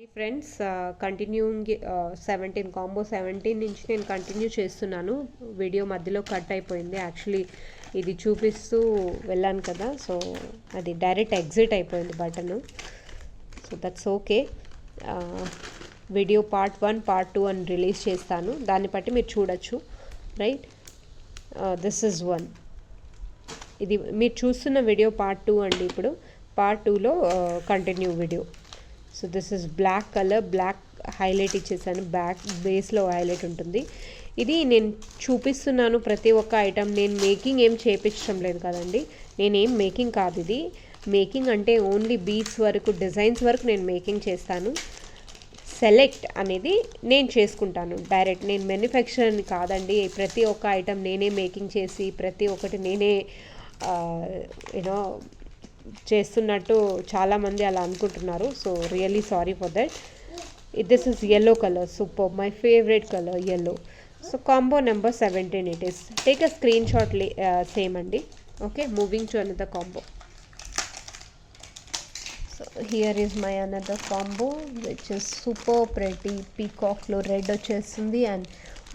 Sorry friends, continuing 17 combo 17 నుంచి నేను continue చేస్తున్నాను. వీడియో మధ్యలో కట్ అయిపోయింది. యాక్చువల్లీ ఇది చూపిస్తూ వెళ్ళాను కదా, సో అది డైరెక్ట్ ఎగ్జిట్ అయిపోయింది button. So that's okay. Video part 1 part 2 అని రిలీజ్ చేస్తాను, దాన్ని బట్టి మీరు చూడొచ్చు. Right, this is 1. ఇది మీరు చూస్తున్న వీడియో పార్ట్ 2 అండి. ఇప్పుడు పార్ట్ 2లో continue video. So this is black colour, black highlight ఇచ్చేసాను, బ్యాక్ బేస్లో హైలైట్ ఉంటుంది. ఇది నేను చూపిస్తున్నాను ప్రతి ఒక్క ఐటమ్. నేను మేకింగ్ ఏం చేయించడం లేదు కదండి, నేనేం మేకింగ్ కాదు. ఇది మేకింగ్ అంటే ఓన్లీ బీడ్స్ వరకు, డిజైన్స్ వరకు నేను మేకింగ్ చేస్తాను. సెలెక్ట్ అనేది నేను చేసుకుంటాను డైరెక్ట్. నేను మ్యానుఫ్యాక్చర్ కాదండి. ప్రతి ఒక్క ఐటమ్ నేనే మేకింగ్ చేసి ప్రతి ఒక్కటి నేనే యూనో చేస్తున్నట్టు చాలామంది అలా అనుకుంటున్నారు. So really sorry for that. This is yellow colour, super, my favourite colour yellow. So combo number 17 it is. Take a screen shot, same అండి. Okay, moving to another combo. So here is my another combo which is super pretty. పీకాక్లో red వచ్చేస్తుంది and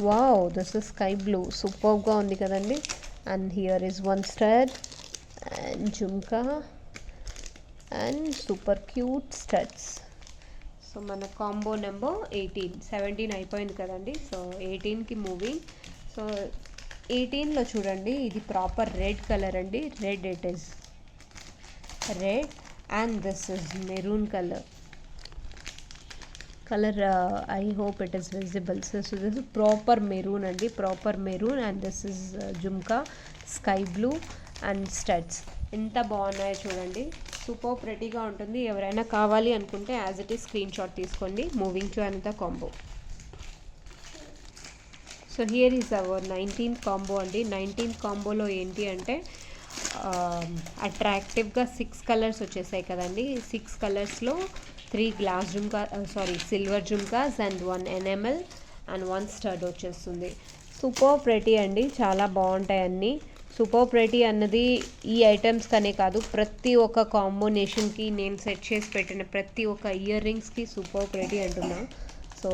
wow, this is sky blue. సూపర్గా ఉంది కదండి. And here is one stud and jhumka and super cute studs. So మన combo number 18. 17 అయిపోయింది కదండి, so 18కి moving. So 18లో చూడండి, ఇది ప్రాపర్ రెడ్ కలర్ అండి. Red, it is red and this is maroon colour. I hope it is visible. So this is proper maroon అండి, proper maroon. And this is jhumka, sky blue and studs. ఎంత బాగున్నాయో చూడండి, super ప్రెటీగా ఉంటుంది. ఎవరైనా కావాలి అనుకుంటే as it is screen shot తీసుకోండి. Moving to another combo. So here is hour 19th combo అండి. 19th కాంబోలో ఏంటి అంటే అట్రాక్టివ్గా 6 కలర్స్ వచ్చేసాయి కదండి. 6 కలర్స్లో 3 glass jhumka, silver jhumkas and 1 enamel and 1 stud వచ్చేస్తుంది. సూపర్ ప్రెటీ అండి, చాలా బాగుంటాయి అన్నీ. సూపర్ ప్రెటీ అన్నది ఈ ఐటమ్స్ కనే కాదు, ప్రతి ఒక్క కాంబినేషన్కి నేను సెట్ చేసి పెట్టిన ప్రతి ఒక్క ఇయర్ రింగ్స్కి సూపర్ ప్రెటీ అంటున్నా. సో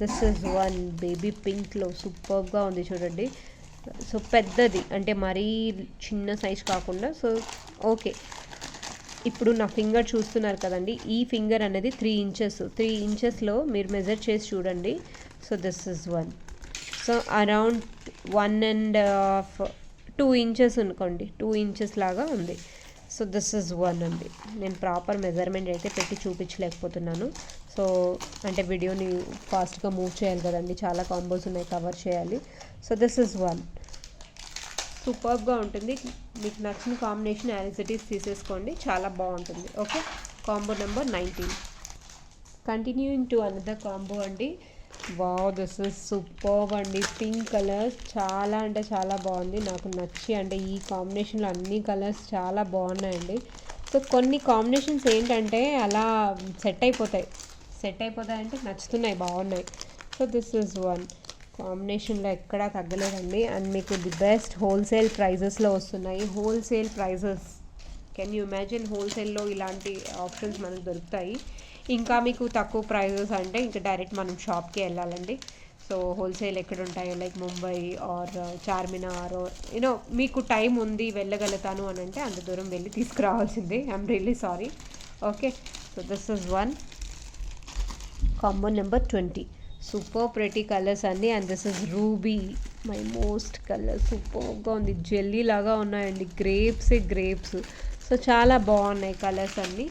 దిస్ ఇస్ 1 బేబీ పింక్లో సూపర్గా ఉంది చూడండి. సో పెద్దది అంటే మరీ చిన్న సైజ్ కాకుండా. సో ఓకే, ఇప్పుడు నా ఫింగర్ చూస్తున్నారు కదండి, ఈ ఫింగర్ అనేది 3 ఇంచెస్. 3 ఇంచెస్లో మీరు మెజర్ చేసి చూడండి. So this is 1. So around 2 inches అనుకోండి, 2 ఇంచెస్ లాగా ఉంది. సో దిస్ ఇస్ 1 అండి. నేను ప్రాపర్ మెజర్మెంట్ అయితే పెట్టి చూపించలేకపోతున్నాను. సో అంటే వీడియోని ఫాస్ట్గా మూవ్ చేయాలి కదండి, చాలా కాంబోస్ ఉన్నాయి, కవర్ చేయాలి. So this is 1. సూపర్గా ఉంటుంది. మీకు నచ్చిన కాంబినేషన్ యాక్సిటీస్ తీసేసుకోండి, చాలా బాగుంటుంది. Okay, combo number 19. Continuing to another combo అండి. వావ్, దిస్ ఇస్ సూపర్ అండి. పింక్ కలర్ చాలా అంటే చాలా బాగుంది, నాకు నచ్చి. అంటే ఈ కాంబినేషన్లో అన్ని కలర్స్ చాలా బాగున్నాయండి. సో కొన్ని కాంబినేషన్స్ ఏంటంటే అలా సెట్ అయిపోతాయి అంటే నచ్చుతున్నాయి, బాగున్నాయి. So this is 1. కాంబినేషన్లో ఎక్కడా తగ్గలేదండి. అండ్ మీకు ది బెస్ట్ హోల్సేల్ ప్రైజెస్లో వస్తున్నాయి. Wholesale prices, can you imagine? హోల్సేల్లో ఇలాంటి ఆప్షన్స్ మనకు దొరుకుతాయి. ఇంకా మీకు తక్కువ ప్రైజెస్ అంటే ఇంకా డైరెక్ట్ మనం షాప్కి వెళ్ళాలండి. సో హోల్సేల్ ఎక్కడ ఉంటాయో, like Mumbai or Charminar, you know మీకు టైం ఉంది వెళ్ళగలుగుతాను అని అంటే అంత దూరం వెళ్ళి తీసుకురావాల్సిందే. I'm really sorry. Okay, so this is 1. Combo number 20. Super pretty colours అండి. And this is ruby, my most colour. సూపర్గా ఉంది, జెల్లీ లాగా ఉన్నాయండి, గ్రేప్స్. సో చాలా బాగున్నాయి కలర్స్ అన్నీ.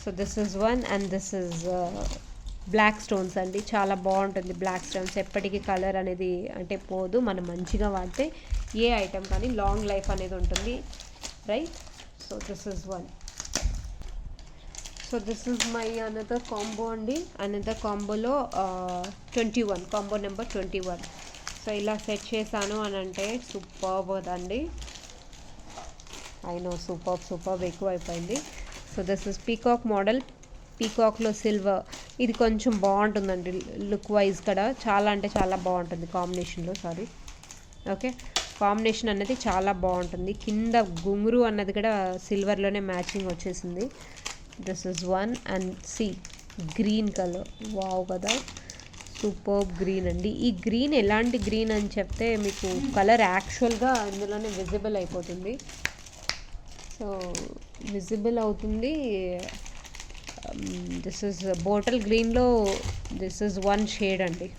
So this is 1 and this is black stones అండి. చాలా బాగుంటుంది బ్లాక్ స్టోన్స్. ఎప్పటికీ కలర్ అనేది అంటే పోదు, మనం మంచిగా వాడితే ఏ ఐటమ్ కానీ లాంగ్ లైఫ్ అనేది ఉంటుంది, right? So this is 1. So this is my another combo అండి. అనదర్ కాంబోలో 21, కాంబో నెంబర్ 21. సో ఇలా సెట్ చేశాను అని అంటే సూపర్ కదండి. అయినో సూపర్ ఎక్కువ అయిపోయింది. So this is peacock model, పీకాక్లో సిల్వర్. ఇది కొంచెం బాగుంటుందండి లుక్ వైజ్ కూడా, చాలా అంటే చాలా బాగుంటుంది కాంబినేషన్లో. ఓకే, కాంబినేషన్ అనేది చాలా బాగుంటుంది. కింద గుంగురు అన్నది కూడా సిల్వర్లోనే మ్యాచింగ్ వచ్చేసింది. This is 1 and C green colour, wow కదా, సూపర్ గ్రీన్ అండి. ఈ గ్రీన్ ఎలాంటి గ్రీన్ అని చెప్తే మీకు కలర్ యాక్చువల్గా అందులోనే విజిబుల్ అయిపోతుంది. సో విజిబుల్ అవుతుంది. దిస్ ఇస్ బాటిల్ గ్రీన్లో దిస్ ఇస్ వన్ షేడ్ అండి.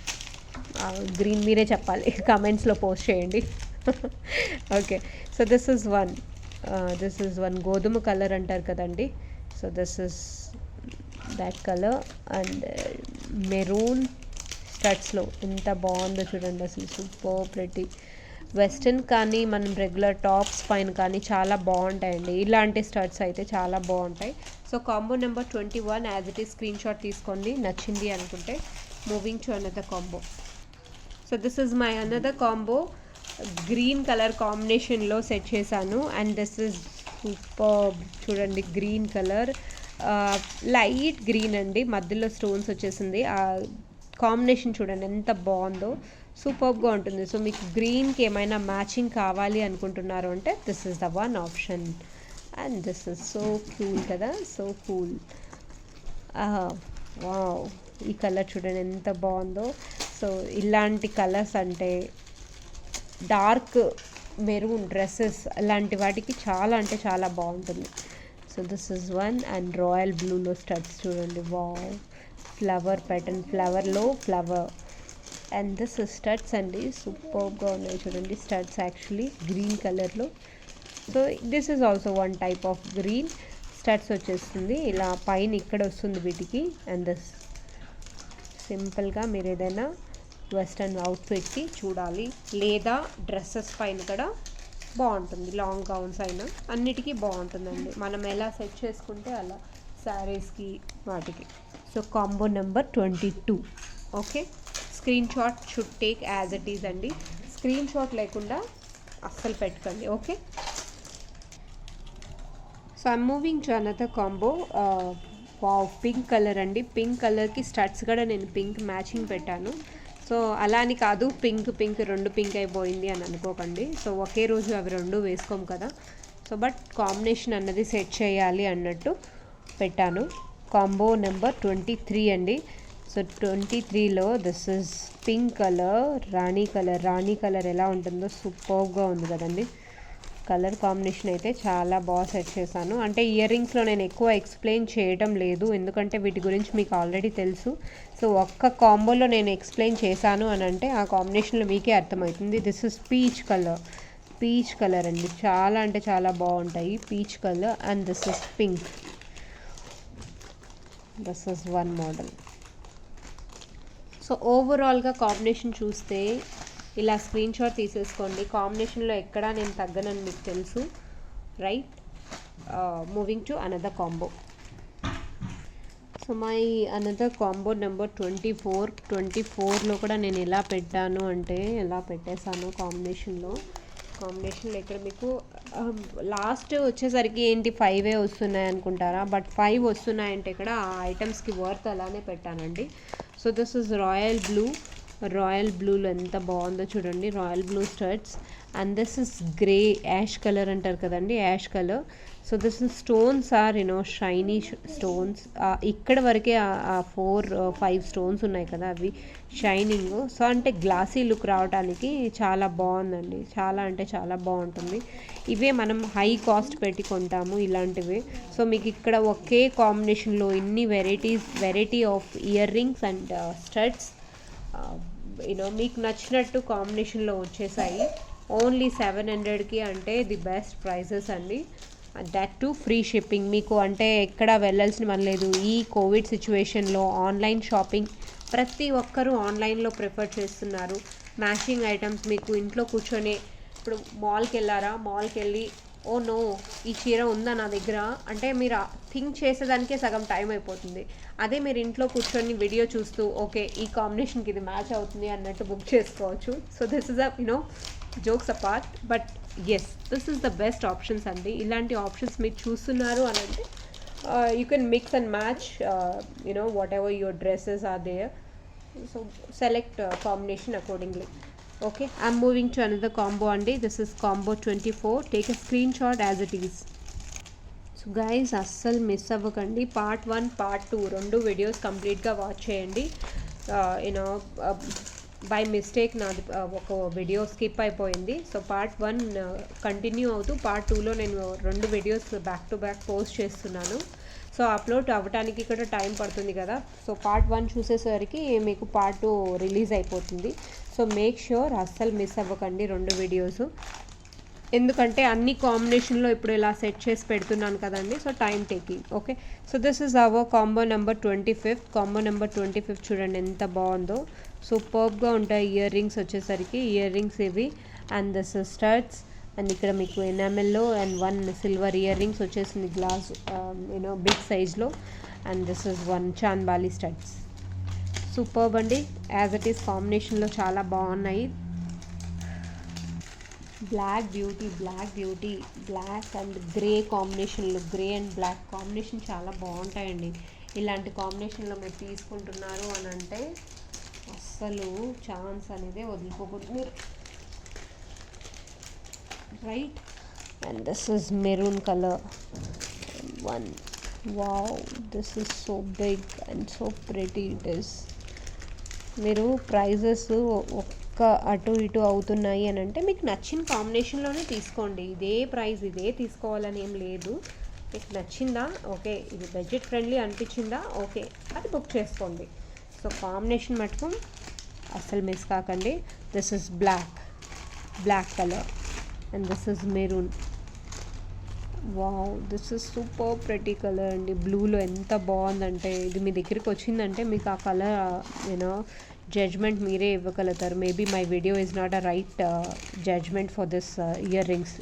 గ్రీన్ మీరే చెప్పాలి, కమెంట్స్లో పోస్ట్ చేయండి. Okay, so this is one గోధుమ కలర్ అంటారు కదండి. So this is that colour. And maroon స్టడ్స్లో ఎంత బాగుందో చూడండి, అసలు సూపర్ ప్రెటీ. వెస్ట్రన్ కానీ మనం రెగ్యులర్ టాప్స్ పైన కానీ చాలా బాగుంటాయండి ఇలాంటి స్టడ్స్ అయితే, చాలా బాగుంటాయి. So combo number 21 as it is screen shot తీసుకోండి నచ్చింది అనుకుంటే. Moving to another combo. So this is my another combo. Green colour కాంబినేషన్లో సెట్ చేశాను. అండ్ దిస్ ఇస్ సూపర్, చూడండి గ్రీన్ కలర్, లైట్ గ్రీన్ అండి, మధ్యలో స్టోన్స్ వచ్చేసింది. ఆ కాంబినేషన్ చూడండి ఎంత బాగుందో, సూపర్గా ఉంటుంది. సో మీకు గ్రీన్కి ఏమైనా మ్యాచింగ్ కావాలి అనుకుంటున్నారు అంటే this is the one option. And this is so cool కదా, సో కూల్. వావ్, ఈ కలర్ చూడండి ఎంత బాగుందో. సో ఇలాంటి కలర్స్ అంటే డార్క్ మెరూన్ డ్రెస్సెస్ అలాంటి వాటికి చాలా అంటే చాలా బాగుంటుంది. So this is one. And royal బ్లూలో స్టడ్స్ చూడండి, వావ్, ఫ్లవర్ ప్యాటర్న్, ఫ్లవర్లో ఫ్లవర్. అండ్ దిస్ స్టడ్స్ అండి, సూపర్గా ఉన్నాయి చూడండి స్టడ్స్ యాక్చువల్లీ గ్రీన్ కలర్లో. So this is also one type of green. Studs వచ్చేస్తుంది ఇలా పైన ఇక్కడ వస్తుంది వీటికి. అండ్ దిస్ సింపుల్గా మీరు ఏదైనా వెస్ట్రన్ అవుట్ఫిట్కి చూడాలి, లేదా డ్రెస్సెస్ పైన కూడా బాగుంటుంది, లాంగ్ గౌన్స్ అయినా అన్నిటికీ బాగుంటుందండి. మనం ఎలా సెట్ చేసుకుంటే అలా శారీస్కి వాటికి. So combo number 22. Okay, screen shot should take as it is అండి. స్క్రీన్ షాట్ లేకుండా అస్సలు పెట్టకండి. Okay, so I'm moving to another combo. Wow, pink colour అండి. పింక్ కలర్కి స్టడ్స్ కూడా నేను పింక్ మ్యాచింగ్ పెట్టాను. సో అలా అని కాదు పింక్ రెండు పింక్ అయిపోయింది అని అనుకోకండి. సో ఒకే రోజు అవి రెండు వేసుకోము కదా. సో బట్ కాంబినేషన్ అన్నది సెట్ చేయాలి అన్నట్టు పెట్టాను. కాంబో నెంబర్ 23 అండి. సో 23లో దిస్ ఇస్ పింక్ కలర్, రాణి కలర్ ఎలా ఉంటుందో సూపర్గా ఉంది కదండి. కలర్ కాంబినేషన్ అయితే చాలా బాగా సెట్ చేశాను. అంటే ఇయర్ రింగ్స్లో నేను ఎక్కువ ఎక్స్ప్లెయిన్ చేయడం లేదు, ఎందుకంటే వీటి గురించి మీకు ఆల్రెడీ తెలుసు. సో ఒక్క కాంబోలో నేను ఎక్స్ప్లెయిన్ చేశాను అని అంటే ఆ కాంబినేషన్లో మీకే అర్థమవుతుంది. దిస్ ఇస్ పీచ్ కలర్ అండి, చాలా అంటే చాలా బాగుంటాయి peach colour. And this is pink. This is one model. So ఓవరాల్గా కాంబినేషన్ చూస్తే ఇలా స్క్రీన్ షాట్ తీసేసుకోండి. కాంబినేషన్లో ఎక్కడా నేను తగ్గనని మీకు తెలుసు, right? Moving to another combo. So my another combo number 24లో కూడా నేను ఎలా పెట్టాను అంటే ఎలా పెట్టేశాను కాంబినేషన్లో ఇక్కడ మీకు లాస్ట్ వచ్చేసరికి ఏంటి 5 వస్తున్నాయి అనుకుంటారా, బట్ 5 వస్తున్నాయంటే ఇక్కడ ఆ ఐటమ్స్కి వర్త్ అలానే పెట్టానండి. సో దిస్ ఇస్ రాయల్ బ్లూలో ఎంత బాగుందో చూడండి, royal blue studs. And this is grey, ash colour అంటారు కదండి, ash colour. So this is stones are shiny stones. ఇక్కడ వరకే 4-5 స్టోన్స్ ఉన్నాయి కదా, అవి షైనింగ్. సో అంటే గ్లాసీ లుక్ రావడానికి చాలా బాగుందండి, చాలా అంటే చాలా బాగుంటుంది. ఇవే మనం హై కాస్ట్ పెట్టి కొంటాము ఇలాంటివి. సో మీకు ఇక్కడ ఒకే కాంబినేషన్లో ఇన్ని variety of ear rings and studs మీకు నచ్చినట్టు కాంబినేషన్లో వచ్చేసాయి. ఓన్లీ 700కి అంటే ది బెస్ట్ ప్రైసెస్ అండి. That to free shipping. మీకు అంటే ఎక్కడ వెళ్ళాల్సిన పని లేదు. ఈ కోవిడ్ సిచ్యువేషన్లో ఆన్లైన్ షాపింగ్ ప్రతి ఒక్కరూ ఆన్లైన్లో ప్రిఫర్ చేస్తున్నారు. మ్యాచింగ్ ఐటమ్స్ మీకు ఇంట్లో కూర్చొని, ఇప్పుడు మాల్కి వెళ్ళి ఓ నో ఈ చీర ఉందా నా దగ్గర అంటే మీరు థింక్ చేసేదానికే సగం టైం అయిపోతుంది. అదే మీరు ఇంట్లో కూర్చొని వీడియో చూస్తూ ఓకే ఈ కాంబినేషన్కి ఇది మ్యాచ్ అవుతుంది అన్నట్టు బుక్ చేసుకోవచ్చు. So this is jokes apart, but yes this is the best options అండి. ఇలాంటి ఆప్షన్స్ మీరు చూస్తున్నారు అని అంటే you can mix and match whatever your dresses are there. So select combination accordingly. Okay, I'm moving to another combo అండి. This is combo 24. Take a screenshot as it is. So guys అస్సలు miss అవ్వకండి. Part 1 part 2 2 videos కంప్లీట్గా watch చేయండి. You know by mistake నాది ఒక video skip అయిపోయింది. So part 1 continue అవుతూ part 2లో నేను 2 videos back to back post చేస్తున్నాను. సో అప్లోడ్ అవ్వడానికి ఇక్కడ టైం పడుతుంది కదా. సో పార్ట్ 1 చూసేసరికి మీకు పార్ట్ 2 రిలీజ్ అయిపోతుంది. సో మేక్ ష్యూర్ అస్సలు మిస్ అవ్వకండి 2 వీడియోస్. ఎందుకంటే అన్ని కాంబినేషన్లో ఇప్పుడు ఇలా సెట్ చేసి పెడుతున్నాను కదండి. So time taking. Okay, so this is our combo number 25. Combo number 25 చూడండి ఎంత బాగుందో. సూపర్గా ఉంటాయి ఇయర్ రింగ్స్ వచ్చేసరికి. ఇయర్ రింగ్స్ ఇవి అండ్ దిస్ స్టడ్స్ అండ్ ఇక్కడ మీకు ఎనామెల్లో అండ్ 1 సిల్వర్ ఇయర్ రింగ్స్ వచ్చేసింది గ్లాస్ యూనో బిగ్ సైజ్లో. And this is 1 chandbali studs. Superb అండి, యాజ్ ఇట్ ఈస్ కాంబినేషన్లో చాలా బాగున్నాయి. Black beauty black and grey కాంబినేషన్లో, గ్రే అండ్ బ్లాక్ కాంబినేషన్ చాలా బాగుంటాయండి. ఇలాంటి కాంబినేషన్లో మీరు తీసుకుంటున్నారు అని అంటే అస్సలు ఛాన్స్ అనేది వదిలిపోకూడదు మీరు, right. And this is maroon colour 1. Wow, this is so big and so pretty it is. మీరు ప్రైజెస్ ఒక్క అటు ఇటు అవుతున్నాయి అని అంటే మీకు నచ్చిన కాంబినేషన్లోనే తీసుకోండి. ఇదే ప్రైస్ ఇదే తీసుకోవాలని ఏం లేదు. మీకు నచ్చిందా ఓకే, ఇది బడ్జెట్ ఫ్రెండ్లీ అనిపించిందా ఓకే, అది బుక్ చేసుకోండి. సో కాంబినేషన్ మటుకు అస్సలు మిస్ కాకండి. This is black colour and this is maroon. Wow, this is super pretty colour అండి. బ్లూలో ఎంత బాగుందంటే ఇది మీ దగ్గరికి వచ్చిందంటే మీకు ఆ కలర్ యూనో జడ్జ్మెంట్ మీరే ఇవ్వగలుగుతారు. Maybe my video is not a right judgement for this ear rings.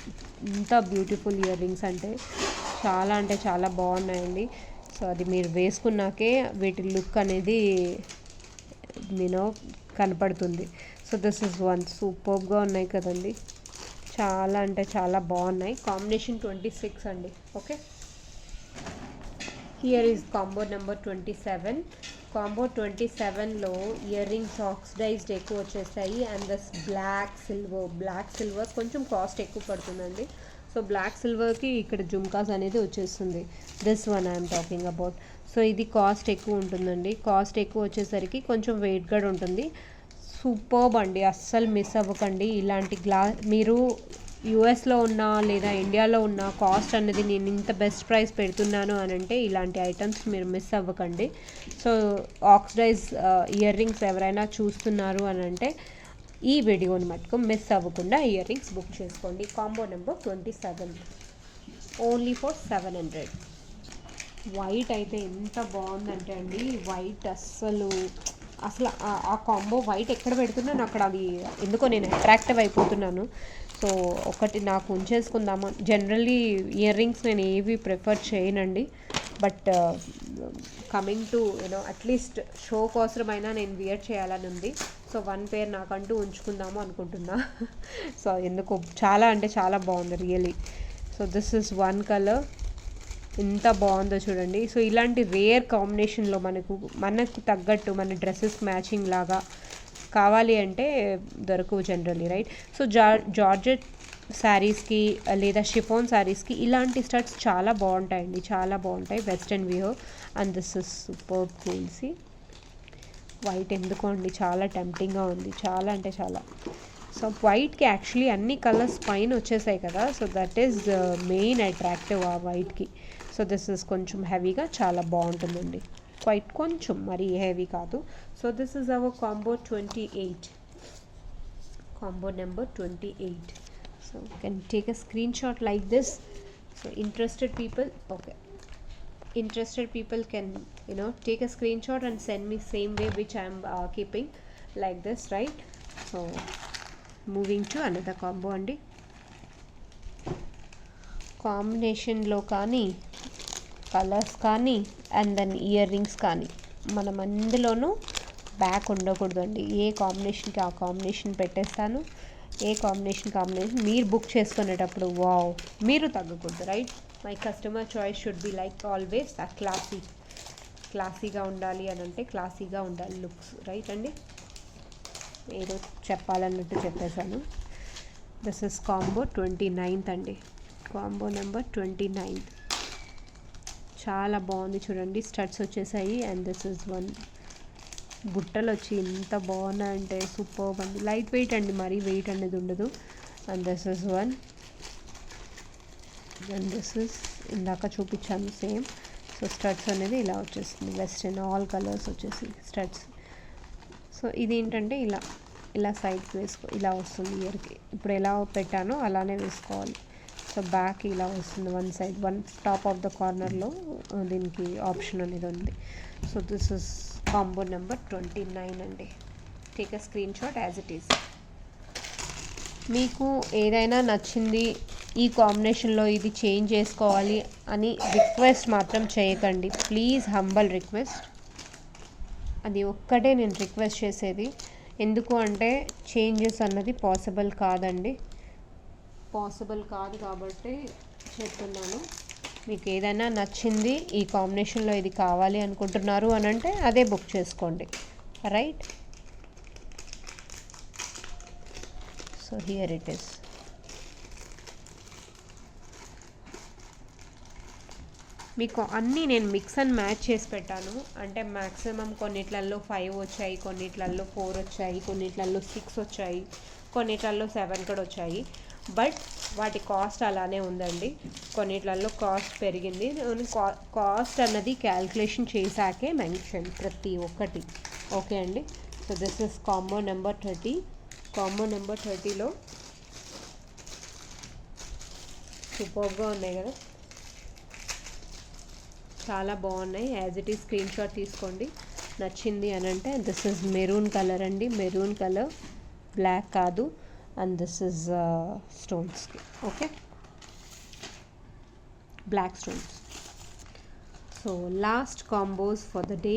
ఇంత బ్యూటిఫుల్ ఇయర్ రింగ్స్ అంటే చాలా బాగున్నాయండి. సో అది మీరు వేసుకున్నాకే వీటి లుక్ అనేది యూనో కనపడుతుంది. సో దిస్ ఇస్ 1 సూపర్గా ఉన్నాయి కదండి, చాలా అంటే చాలా బాగున్నాయి. కాంబినేషన్ 26 అండి. Okay, here is combo number 27. Combo 27లో ఇయర్ రింగ్స్ ఆక్సిడైజ్డ్ ఎక్కువ వచ్చేసాయి అండ్ దస్ బ్లాక్ సిల్వర్ కొంచెం కాస్ట్ ఎక్కువ పడుతుందండి. సో బ్లాక్ సిల్వర్కి ఇక్కడ జుమ్కాస్ అనేది వచ్చేస్తుంది. This one I'm talking about. So ఇది కాస్ట్ ఎక్కువ ఉంటుందండి. కాస్ట్ ఎక్కువ వచ్చేసరికి కొంచెం వెయిట్ కూడా ఉంటుంది. సూపర్బ్ అండి, అస్సలు మిస్ అవ్వకండి. ఇలాంటి మీరు యూఎస్లో ఉన్న లేదా ఇండియాలో ఉన్న కాస్ట్ అనేది నేను ఇంత బెస్ట్ ప్రైస్ పెడుతున్నాను అని అంటే ఇలాంటి ఐటమ్స్ మీరు మిస్ అవ్వకండి. సో ఆక్సిడైజ్ ఇయర్ రింగ్స్ ఎవరైనా చూస్తున్నారు అని అంటే ఈ వీడియోని మటుకు మిస్ అవ్వకుండా ఇయర్ రింగ్స్ బుక్ చేసుకోండి. Combo number 27 only for 700. White అయితే ఎంత బాగుందంటే అండి, వైట్ అస్సలు ఆ కాంబో వైట్ ఎక్కడ పెడుతున్నాను అక్కడ అది ఎందుకో నేను అట్రాక్టివ్ అయిపోతున్నాను. సో ఒకటి నాకు ఉంచేసుకుందామా. జనరల్లీ ఇయర్ రింగ్స్ నేను ఏవి ప్రిఫర్ చేయనండి, but coming to you know at least show కోసమైనా నేను వియర్ చేయాలని ఉంది. సో 1 పేర్ నాకంటూ ఉంచుకుందాము అనుకుంటున్నా. సో ఎందుకో చాలా అంటే చాలా బాగుంది really. So this is 1 colour, ఎంత బాగుందో చూడండి. సో ఇలాంటి రేర్ కాంబినేషన్లో మనకు తగ్గట్టు మన డ్రెస్సెస్ మ్యాచింగ్ లాగా కావాలి అంటే దొరకవు జనరల్లీ, రైట్. సో జార్జెట్ శారీస్కి లేదా షిఫాన్ శారీస్కి ఇలాంటి స్టడ్స్ చాలా బాగుంటాయండి, చాలా బాగుంటాయి. Western wear and this is super cool. See white ఎందుకో అండి చాలా టెంప్టింగ్గా ఉంది, చాలా అంటే చాలా. సో వైట్కి యాక్చువల్లీ అన్ని కలర్స్ పైన వచ్చేసాయి కదా, so that is main attractive ఆ వైట్కి. సో దిస్ ఇస్ కొంచెం హెవీగా చాలా బాగుంటుందండి, క్వైట్ కొంచెం మరీ హెవీ కాదు. So this is our combo 28, combo number 28. So can take a screenshot like this. So interested people can take a screenshot and send me same way which I am keeping like this, right? So moving to another combo అండి. కాంబినేషన్లో కానీ colours కానీ and then ear rings కానీ మనం అందులోనూ back ఉండకూడదు అండి. ఏ కాంబినేషన్కి ఆ కాంబినేషన్ పెట్టేస్తాను. ఏ కాంబినేషన్ మీరు బుక్ చేసుకునేటప్పుడు వావ్ మీరు తగ్గకూడదు, right. My customer choice should be like always ఆ క్లాసీగా ఉండాలి అని అంటే క్లాసీగా ఉండాలి లుక్స్, రైట్ అండి. ఏదో చెప్పాలన్నట్టు చెప్పేశాను. దిస్ ఇస్ కాంబో 29th అండి, కాంబో నెంబర్ 29. చాలా బాగుంది చూడండి. స్టడ్స్ వచ్చేసాయి. And this is one. బుట్టలు వచ్చి ఎంత బాగున్నాయంటే సూపర్ అండి. లైట్ వెయిట్ అండి, మరీ వెయిట్ అనేది ఉండదు. And this is one. And this is ఇందాక చూపించాను సేమ్. సో స్టడ్స్ అనేది ఇలా వచ్చేస్తుంది. వెస్ట్రన్ ఆల్ కలర్స్ వచ్చేసి స్టడ్స్. సో ఇది ఏంటంటే ఇలా సైడ్కి ఇలా వస్తుంది ఇయర్కి. ఇప్పుడు ఎలా పెట్టానో అలానే వేసుకోవాలి. సో బ్యాక్ ఇలా వస్తుంది. One side, one top of the కార్నర్లో దీనికి ఆప్షన్ అనేది ఉంది. So this is combo number 29 అండి. Take a screen shot as it is. మీకు ఏదైనా నచ్చింది, ఈ కాంబినేషన్లో ఇది చేంజ్ చేసుకోవాలి అని రిక్వెస్ట్ మాత్రం చేయకండి ప్లీజ్. Humble request. అది ఒక్కటే నేను రిక్వెస్ట్ చేసేది. ఎందుకు అంటే చేంజెస్ అన్నది పాసిబుల్ కాదండి. పాసిబుల్ కాదు కాబట్టి చెప్తున్నాను. మీకు ఏదైనా నచ్చింది, ఈ కాంబినేషన్లో ఇది కావాలి అనుకుంటున్నారు అని అంటే అదే బుక్ చేసుకోండి. Right. So here it is. మీకు అన్నీ నేను మిక్స్ అండ్ మ్యాచ్ చేసి పెట్టాను. అంటే మ్యాక్సిమం కొన్నిట్లలో 5 వచ్చాయి, కొన్నిట్లలో 4 వచ్చాయి, కొన్నిట్లలో 6 వచ్చాయి, కొన్నిట్లలో 7 కూడా వచ్చాయి. బట్ వాటి కాస్ట్ అలానే ఉందండి. కొన్నిట్లలో కాస్ట్ పెరిగింది. కాస్ట్ అన్నది క్యాల్కులేషన్ చేశాకే మెన్షన్ ప్రతి ఒక్కటి. ఓకే అండి. So this is combo number 30. Combo number 30లో సూపర్గా ఉన్నాయి కదా, చాలా బాగున్నాయి. As it is screen shot తీసుకోండి నచ్చింది అని అంటే. దిస్ ఇస్ మెరూన్ కలర్ అండి. మెరూన్ కలర్, బ్లాక్ కాదు. And this is stones. Okay, black stones. So last combos for the day.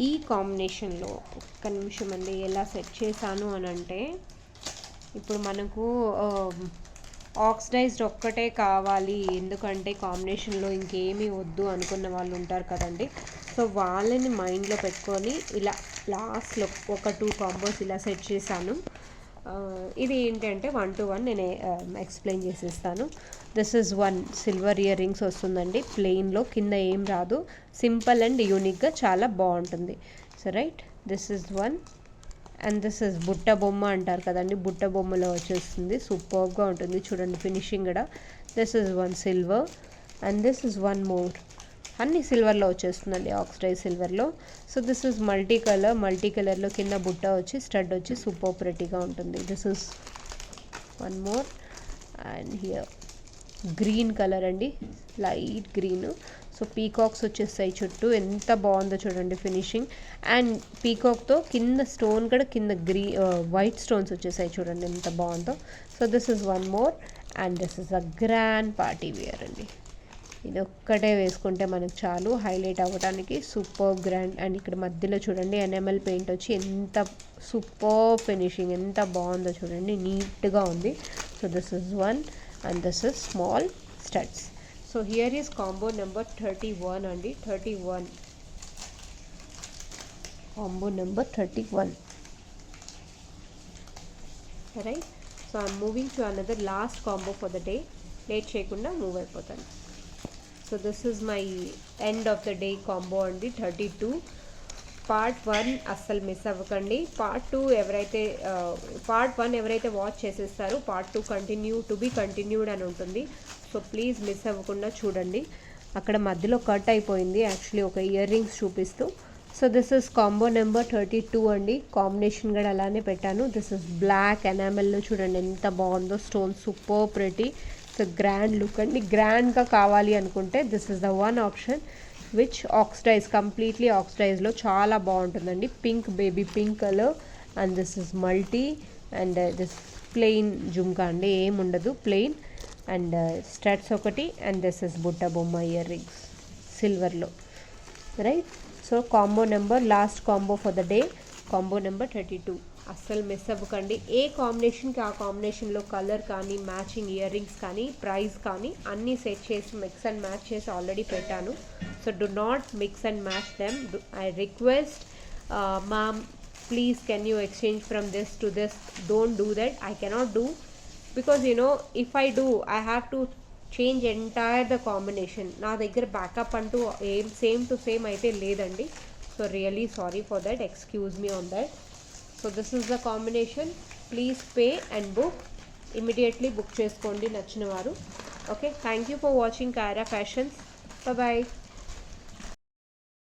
ఈ కాంబినేషన్లో ఒక్క నిమిషం అండి ఎలా సెట్ చేశాను అని అంటే, ఇప్పుడు మనకు ఆక్సిడైజ్డ్ ఒక్కటే కావాలి, ఎందుకంటే కాంబినేషన్లో ఇంకేమీ వద్దు అనుకున్న వాళ్ళు ఉంటారు కదండి. సో వాళ్ళని మైండ్లో పెట్టుకొని ఇలా లాస్ట్లో ఒక 2 కాంబోస్ ఇలా సెట్ చేశాను. ఇది ఏంటంటే 1 to 1 నేను ఎక్స్ప్లెయిన్ చేసేస్తాను. This is one silver ear rings వస్తుందండి ప్లెయిన్లో, కింద ఏం రాదు. సింపుల్ అండ్ యూనిక్గా చాలా బాగుంటుంది. So right, this is one. And this is బుట్ట బొమ్మ అంటారు కదండి, బుట్ట బొమ్మలో వచ్చేస్తుంది. సూపర్గా ఉంటుంది చూడండి ఫినిషింగ్ కూడా. This is one silver. And this is one more. అన్ని సిల్వర్లో వచ్చేస్తుందండి, ఆక్సిడైజ్ సిల్వర్లో. So this is multi colour. Multi కలర్లో కింద బుట్ట వచ్చి స్టడ్ వచ్చి సూపర్ ప్రెటీగా ఉంటుంది. This is one more. And here green colour అండి, లైట్ గ్రీన్. సో పీకాక్స్ వచ్చేస్తాయి చుట్టూ. ఎంత బాగుందో చూడండి ఫినిషింగ్. అండ్ పీకాక్తో కింద స్టోన్ కూడా కింద వైట్ స్టోన్స్ వచ్చేసాయి చూడండి ఎంత బాగుందో. So this is one more. And this is a grand party wear అండి. ఇది ఒక్కటే వేసుకుంటే మనకు చాలు హైలైట్ అవ్వడానికి. Super grand. అండ్ ఇక్కడ మధ్యలో చూడండి ఎనామెల్ పెయింట్ వచ్చి ఎంత సూపర్ ఫినిషింగ్, ఎంత బాగుందో చూడండి, నీట్గా ఉంది. So this is one. And this is small studs. So here is combo number 31 అండి. 31 combo number 31. Right. So I'm moving to another last combo for the day. Late చేయకుండా move అయిపోతాను. So this is my end of the day combo అండి 32. Part 1 అస్సలు miss అవ్వకండి. Part 1 ఎవరైతే watch చేసేస్తారో part 2 continued అని ఉంటుంది. So please miss అవ్వకుండా చూడండి. అక్కడ మధ్యలో కట్ అయిపోయింది యాక్చువల్లీ ఒక ఇయర్ రింగ్స్ చూపిస్తూ. So this is combo number 32 అండి. కాంబినేషన్ కూడా అలానే పెట్టాను. దిస్ ఇస్ బ్లాక్ ఎనామెల్లో చూడండి ఎంత బాగుందో, stone super pretty. So grand look అండి. గ్రాండ్గా కావాలి అనుకుంటే this is the one option which oxidise, completely ఆక్సిడైజ్లో చాలా బాగుంటుందండి. Pink, baby pink colour. And this is multi. And this plain jhumka అండి, ఏముండదు ప్లెయిన్. అండ్ స్టడ్స్ ఒకటి. అండ్ దిస్ ఇస్ బుట్ట బొమ్మ ఇయర్ రింగ్స్ సిల్వర్లో. Right. So combo number, last combo for the day, combo number 32. అస్సలు మిస్ అవ్వకండి. ఏ కాంబినేషన్కి ఆ కాంబినేషన్లో కలర్ కానీ, మ్యాచింగ్ ఇయర్ రింగ్స్ కానీ, ప్రైస్ కానీ అన్నీ సెట్ చేసి మిక్స్ అండ్ మ్యాచ్ చేసి ఆల్రెడీ పెట్టాను. So do not mix and match them. I request ma'am, please can you exchange from this to this? Don't do that. I cannot do, because if I do, I have to change entire the combination. నా దగ్గర backup అంటూ ఏం same to same అయితే లేదండి. So really sorry for that, excuse me on that. So this is the combination. Please pay and book. Immediately book చేసుకోండి నచ్చిన వారు. Okay, thank you for watching Kaira fashions. Bye.